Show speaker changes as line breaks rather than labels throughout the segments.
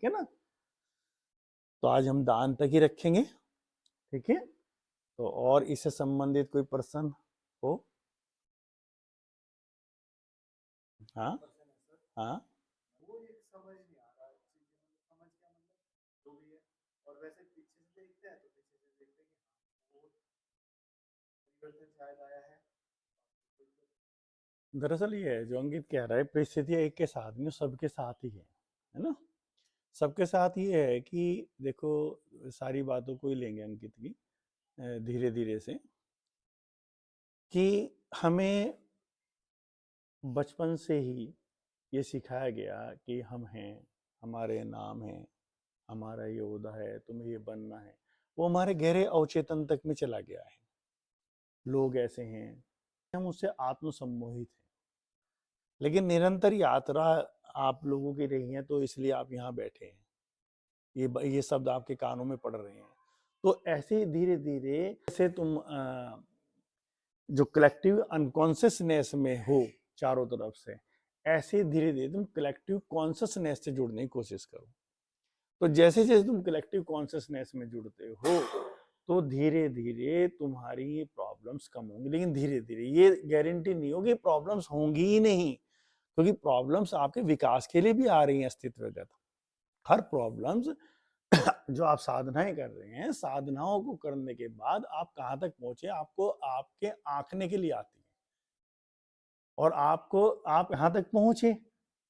ठीक है ना। तो आज हम दान तक ही रखेंगे, ठीक है। तो और इससे संबंधित कोई प्रश्न हो? हाँ हाँ।
वो एक समझ नहीं आ रहा चीजें, मतलब समझ क्या मतलब जो भी है। और वैसे पीछे से देखते हैं तो पीछे से देखते हैं कि हाँ वो परिवर्तन शायद आया है।
दरअसल ये है जो अंकित कह रहा है, परिस्थितियां एक के साथ नहीं, सबके साथ ही है ना। सबके साथ ये है कि देखो, सारी बातों को ही लेंगे अंकित की धीरे धीरे से, कि हमें बचपन से ही ये सिखाया गया कि हम हैं, हमारे नाम है, हमारा ये ओहदा है, तुम्हें ये बनना है। वो हमारे गहरे अवचेतन तक में चला गया है। लोग ऐसे हैं, हम उससे आत्म सम्मोहित हैं। लेकिन निरंतर यात्रा आप लोगों की रही है, तो इसलिए आप यहाँ बैठे हैं, ये शब्द आपके कानों में पड़ रहे हैं। तो ऐसे धीरे धीरे जैसे तुम जो कलेक्टिव अनकॉन्शियसनेस में हो चारों तरफ से, ऐसे धीरे धीरे तुम कलेक्टिव कॉन्शियसनेस से जुड़ने की कोशिश करो। तो जैसे जैसे तुम कलेक्टिव कॉन्शियसनेस में जुड़ते हो, तो धीरे धीरे तुम्हारी ये प्रॉब्लम्स कम होंगी। लेकिन धीरे धीरे, ये गारंटी नहीं होगी प्रॉब्लम्स होंगी ही नहीं, क्योंकि प्रॉब्लम्स आपके विकास के लिए भी आ रही हैं अस्तित्वगत। हर प्रॉब्लम्स जो आप साधनाएं कर रहे हैं, साधनाओं को करने के बाद आप कहां तक पहुंचे, आपको आपके आंकने के लिए आती है। और आपको आप यहां तक पहुंचे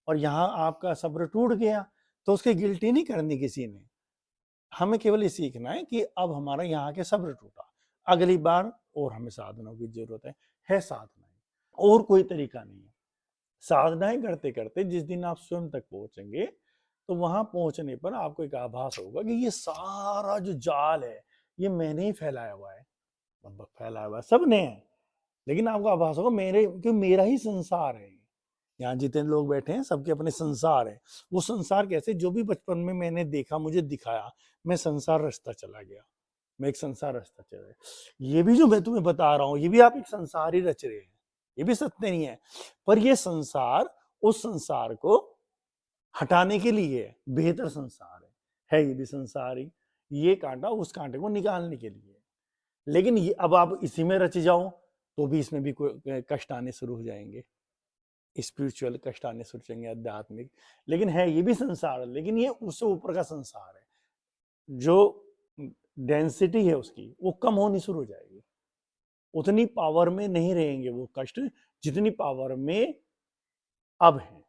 और यहां आपका सब्र टूट गया, तो उसकी गिल्टी नहीं करनी किसी ने। हमें केवल ये सीखना है कि अब हमारा यहाँ के सब्र टूटा, अगली बार और हमें साधनाओं की जरूरत है साधनाएं, और कोई तरीका नहीं है। साधनाएं करते करते जिस दिन आप स्वयं तक पहुंचेंगे, तो वहां पहुंचने पर आपको एक आभास होगा कि ये सारा जो जाल है, ये मैंने ही फैलाया हुआ है। मतलब फैलाया हुआ सबने है, लेकिन आपको आभास होगा मेरे, कि मेरा ही संसार है। यहाँ जितने लोग बैठे हैं सबके अपने संसार है। वो संसार कैसे, जो भी बचपन में मैंने देखा, मुझे दिखाया, मैं संसार रचता चला गया, मैं एक संसार रचता चला गया। ये भी जो मैं तुम्हें बता रहा हूँ, ये भी आप एक संसार ही रच रहे हैं, ये भी सत्य नहीं है। पर ये संसार उस संसार को हटाने के लिए बेहतर संसार है ये भी संसार ही। ये कांटा उस कांटे को निकालने के लिए। लेकिन ये अब आप इसी में रच जाओ, तो भी इसमें भी कष्ट आने शुरू हो जाएंगे, स्पिरिचुअल कष्ट आने शुरू हो जाएंगे, आध्यात्मिक। लेकिन है ये भी संसार, लेकिन ये उससे ऊपर का संसार है। जो डेंसिटी है उसकी, वो कम होनी शुरू हो जाएगी। उतनी पावर में नहीं रहेंगे वो कष्ट, जितनी पावर में अब है।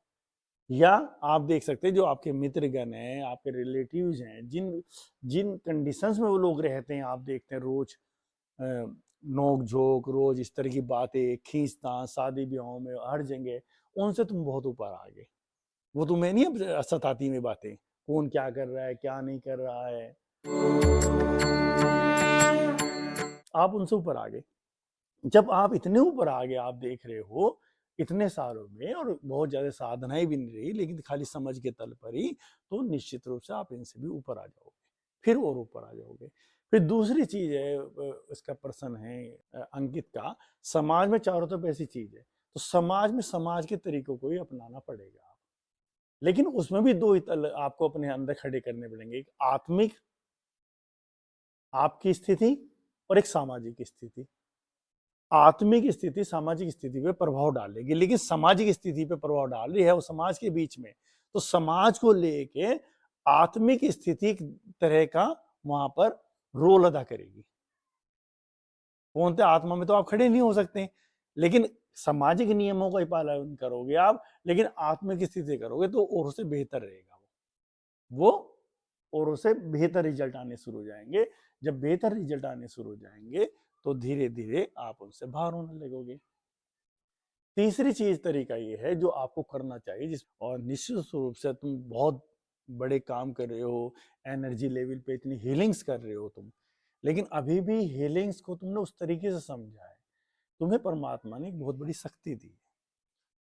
या आप देख सकते हैं जो आपके मित्रगण हैं, आपके रिलेटिव्स हैं, जिन जिन कंडीशंस में वो लोग रहते हैं, आप देखते हैं रोज नोक झोंक, रोज इस तरह की बातें, खींचतान, शादी ब्याहों में हर जगह, उनसे तुम बहुत ऊपर आ गए। वो तुम्हें नहीं अब सताती में बातें, कौन क्या कर रहा है, क्या नहीं कर रहा है, आप उनसे ऊपर आ गए। जब आप इतने ऊपर आ गए, आप देख रहे हो इतने सालों में, और बहुत ज्यादा साधनाएं भी नहीं रही, लेकिन खाली समझ के तल पर ही, तो निश्चित रूप से आप इनसे भी ऊपर आ जाओगे, फिर और ऊपर आ जाओगे। फिर दूसरी चीज है, इसका प्रश्न है अंकित का, समाज में चारों तरफ ऐसी चीज है, तो समाज में समाज के तरीकों को ही अपनाना पड़ेगा। लेकिन उसमें भी दो तल आपको अपने अंदर खड़े करने पड़ेंगे, एक आत्मिक आपकी स्थिति और एक सामाजिक स्थिति। आत्मिक स्थिति सामाजिक स्थिति पे प्रभाव डालेगी, लेकिन सामाजिक स्थिति पे प्रभाव डाल रही है वो समाज के बीच में, तो समाज को लेके आत्मिक स्थिति एक तरह का वहां पर रोल अदा करेगी। पूर्णतः आत्मा में तो आप खड़े नहीं हो सकते, लेकिन सामाजिक नियमों का पालन करोगे आप, लेकिन आत्मिक स्थिति करोगे तो और से बेहतर रहेगा वो और उसे बेहतर रिजल्ट आने शुरू हो जाएंगे। जब बेहतर रिजल्ट आने शुरू हो जाएंगे, तो धीरे धीरे आप उनसे बाहर होने लगोगे। तीसरी चीज तरीका ये है जो आपको करना चाहिए, जिस और निश्चित रूप से तुम बहुत बड़े काम कर रहे हो, एनर्जी लेवल पे इतनी हीलिंग्स कर रहे हो तुम, लेकिन अभी भी हीलिंग्स को तुमने उस तरीके से समझा है। तुम्हें परमात्मा ने एक बहुत बड़ी शक्ति दी है,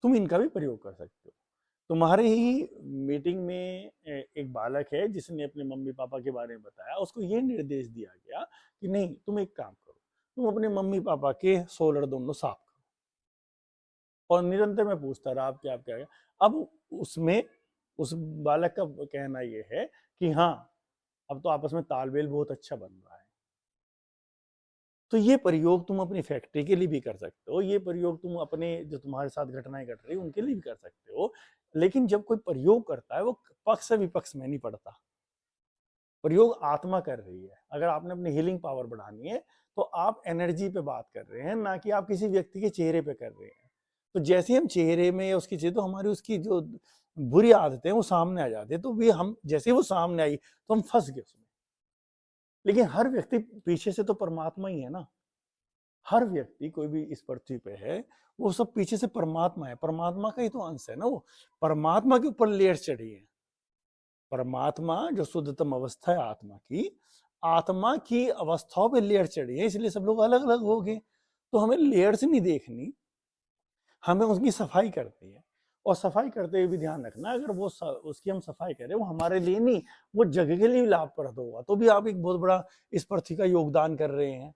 तुम इनका भी प्रयोग कर सकते हो। तुम्हारे ही मीटिंग में एक बालक है जिसने अपने मम्मी पापा के बारे में बताया, उसको ये निर्देश दिया गया कि नहीं, तुम एक काम करो, तुम अपने मम्मी पापा के सोलर दोनों साफ करो। और निरंतर मैं पूछता रहा आप क्या, अब उसमें उस बालक का कहना ये है कि हाँ, अब तो आपस में तालमेल बहुत अच्छा बन रहा है। तो ये प्रयोग तुम अपनी फैक्ट्री के लिए भी कर सकते हो, ये प्रयोग तुम अपने जो तुम्हारे साथ घटनाएं घट रही उनके लिए भी कर सकते हो। लेकिन जब कोई प्रयोग करता है वो पक्ष विपक्ष में नहीं पड़ता, प्रयोग आत्मा कर रही है। अगर आपने अपनी हीलिंग पावर बढ़ानी है तो आप एनर्जी पे बात कर रहे हैं, ना कि आप किसी व्यक्ति के चेहरे पे कर रहे हैं। तो जैसे हम चेहरे में या उसकी चीज, तो हमारी उसकी जो बुरी आदतें हैं वो सामने आ जाती है, तो भी हम जैसे वो सामने आई तो हम फंस गए उसमें। लेकिन हर व्यक्ति पीछे से तो परमात्मा ही है ना, हर व्यक्ति कोई भी इस पृथ्वी पे है वो सब पीछे से परमात्मा है, परमात्मा का ही तो अंश है ना वो। परमात्मा के ऊपर लेयर चढ़ी है। परमात्मा जो शुद्धतम अवस्था है आत्मा की अवस्थाओं पे लेयर चढ़ी है, इसलिए सब लोग अलग अलग हो गए। तो हमें लेयर से नहीं देखनी, हमें उसकी सफाई करनी है। और सफाई करते हुए भी ध्यान रखना, अगर वो उसकी हम सफाई करें वो हमारे लिए नहीं, वो जगह के लिए लाभप्रद होगा, तो भी आप एक बहुत बड़ा इस पृथ्वी का योगदान कर रहे हैं।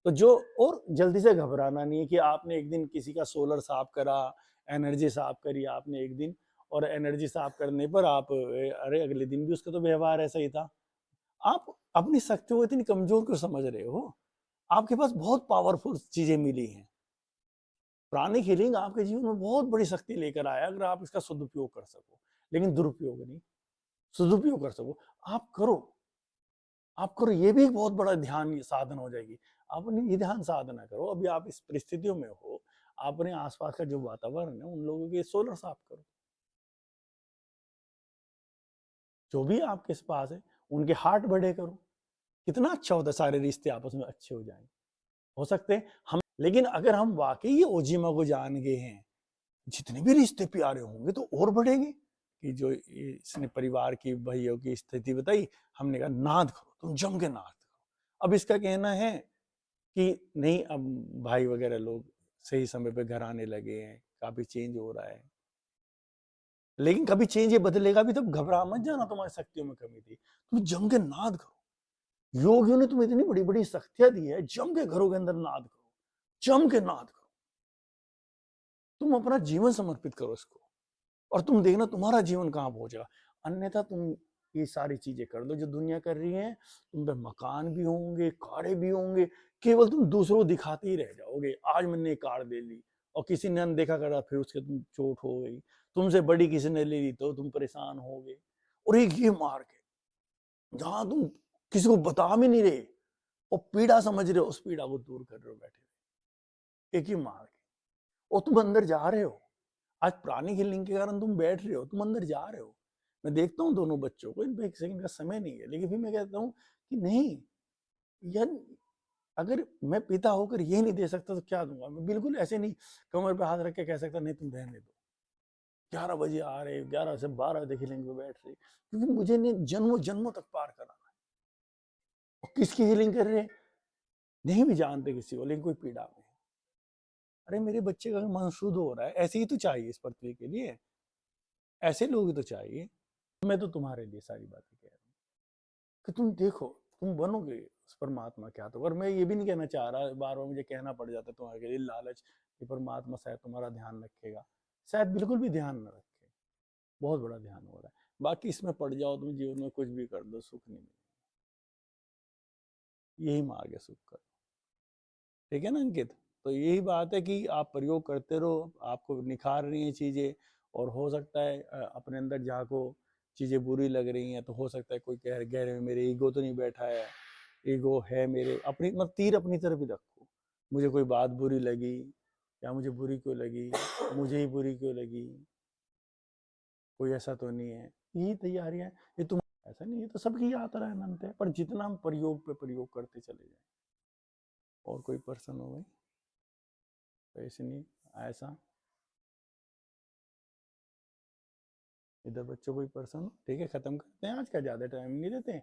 तो जो, और जल्दी से घबराना नहीं है कि आपने एक दिन किसी का सोलर साफ करा, एनर्जी साफ करी आपने एक दिन, और एनर्जी साफ करने पर आप अरे अगले दिन भी उसका तो व्यवहार ऐसा ही था। आप अपनी शक्ति को इतनी कमजोर क्यों समझ रहे हो? आपके पास बहुत पावरफुल चीजें मिली हैं। प्राणिक हीलिंग आपके जीवन में बहुत बड़ी शक्ति लेकर आया, अगर आप इसका सदुपयोग कर सको, लेकिन दुरुपयोग नहीं, सदुपयोग कर सको। आप करो, आप करो, ये भी एक बहुत बड़ा ध्यान साधन हो जाएगी। आप ये ध्यान साधना करो, अभी आप इस परिस्थितियों में हो, अपने आसपास का जो वातावरण है उन लोगों के सोलर साफ करो, जो भी आपके पास है उनके हार्ट बढ़े करो। कितना अच्छा होता है, सारे रिश्ते आपस में अच्छे हो जाएंगे। हो सकते हैं हम, लेकिन अगर हम वाकई ये ओजिमा को जान गए हैं, जितने भी रिश्ते प्यारे होंगे तो और बढ़ेंगे। कि जो इसने परिवार की भाइयों की स्थिति बताई, हमने कहा नाद करो, तुम जम के नाद करो। अब इसका कहना है कि नहीं, अब भाई वगैरह लोग सही समय पे घर आने लगे हैं, काफी चेंज हो रहा है। लेकिन कभी चेंज ये बदलेगा भी, तब घबरा मत जाना, तुम्हारी शक्तियों में कमी थी, तुम जम के नाद करो। योगियों ने तुम्हें इतनी बड़ी बड़ी शक्तियां दी है, जम के घरों के अंदर नाद करो, जम के नाद करो। तुम अपना जीवन समर्पित करो इसको, और तुम देखना तुम्हारा जीवन कहाँ पहुंचेगा। अन्यथा तुम ये सारी चीजें कर दो जो दुनिया कर रही है, तुम पे मकान भी होंगे, कारें भी होंगे, केवल तुम दूसरों को दिखाते ही रह जाओगे। आज मैंने कार ले ली और किसी ने अनदेखा करा, फिर उसके तुम चोट हो गई, तुमसे बड़ी किसी ने ले ली तो तुम परेशान हो गए। और एक ये मार्ग है जहां तुम किसी को बता भी नहीं रहे और पीड़ा समझ रहे हो, उस पीड़ा को दूर कर रहे हो बैठे। एक ही मार्ग है, और तुम अंदर जा रहे हो। आज प्राणी हीलिंग के कारण तुम बैठ रहे हो, तुम अंदर जा रहे हो। मैं देखता हूँ दोनों बच्चों को, इन पे एक सेकंड का समय नहीं है, लेकिन फिर मैं कहता हूँ कि नहीं यार, अगर मैं पिता होकर ये नहीं दे सकता तो क्या दूंगा। मैं बिल्कुल ऐसे नहीं कमर पे हाथ रख के कह सकता नहीं तुम रहने दो, 11 बजे आ रहे, 11 से 12 तक हीलिंग पे बैठ रहे, क्योंकि मुझे नहीं जन्मों जन्मों तक पार कराना है। और किसकी हीलिंग कर रहे हैं नहीं भी जानते किसी को, लेकिन कोई पीड़ा में। अरे मेरे बच्चे का मन शुद्ध हो रहा है, ऐसे ही तो चाहिए इस पृथ्वी के लिए, ऐसे लोग ही तो चाहिए। मैं तो तुम्हारे लिए सारी बातें कह रहा हूँ कि तुम देखो, तुम बनोगे उस परमात्मा के हाथों। और मैं ये भी नहीं कहना चाह रहा, बार बार मुझे कहना पड़ जाता है तुम्हारे लिए लालच कि परमात्मा शायद तुम्हारा ध्यान रखेगा। शायद बिल्कुल भी ध्यान न रखे, बहुत बड़ा ध्यान हो रहा है। बाकी इसमें पड़ जाओ तुम, जीवन में कुछ भी कर दो, सुख नहीं मिलेगा। यही मार्ग है सुख का। ठीक है ना अंकित? तो यही बात है कि आप प्रयोग करते रहो, आपको निखार रही हैं चीजें। और हो सकता है अपने अंदर झांको, चीजें बुरी लग रही हैं तो हो सकता है कोई कह रहे मेरे ईगो तो नहीं बैठा है, ईगो है मेरे, अपनी मतलब तीर अपनी तरफ ही रखो। मुझे कोई बात बुरी लगी, या मुझे बुरी क्यों लगी, मुझे ही बुरी क्यों लगी, कोई ऐसा तो नहीं है। यही तैयारियां, ये तुम ऐसा नहीं, ये तो सबकी यात्रा है, अनंत है। पर जितना हम प्रयोग पे प्रयोग करते चले जाए। और कोई पर्सन हो भाई, ऐसे नहीं ऐसा, इधर बच्चों कोई पर्सन हो। ठीक है, खत्म करते हैं आज का, ज्यादा टाइम नहीं देते हैं।